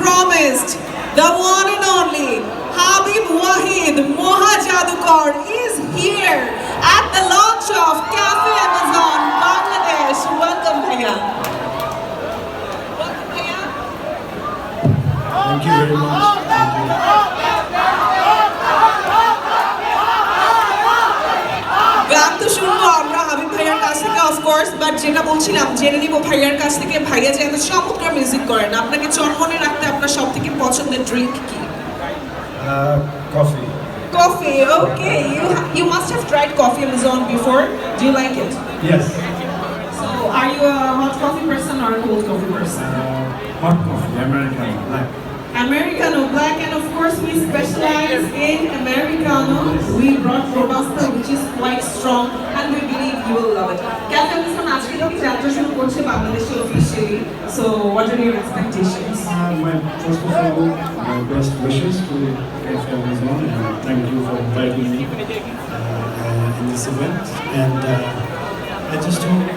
promised, the one and only Habib Wahid Moha Jadukar is here at the launch of Cafe Amazon Bangladesh. Welcome, Bhaiya. Welcome, Bhaiya. Thank you very much. Thank গান তো শুনবো আমরা হাবিব ভাইয়ার কাছ থেকে of course, but যেটা বলছিলাম জেনে নিব ভাইয়ার কাছ থেকে, ভাইয়া যে এত চমৎকার মিউজিক করেন, আপনাকে চনমনে রাখতে আপনার সব থেকে পছন্দের ড্রিঙ্ক কি? Coffee. Coffee, okay. You must have tried Coffee Amazon before. Do you like it? Yes. So, are you a hot coffee person or a cold coffee person? Hot coffee, Americano, black. Americano, black, and of course we specialize in Americano. We brought Robusta, which is quite strong, and we believe you will love it. Cafe Amazon আজকে থেকে যাত্রা শুরু করছে বাংলাদেশে officially. So, what are your expectations? First of all, my best wishes to Cafe Amazon, and thank you for inviting me in this event. And I just hope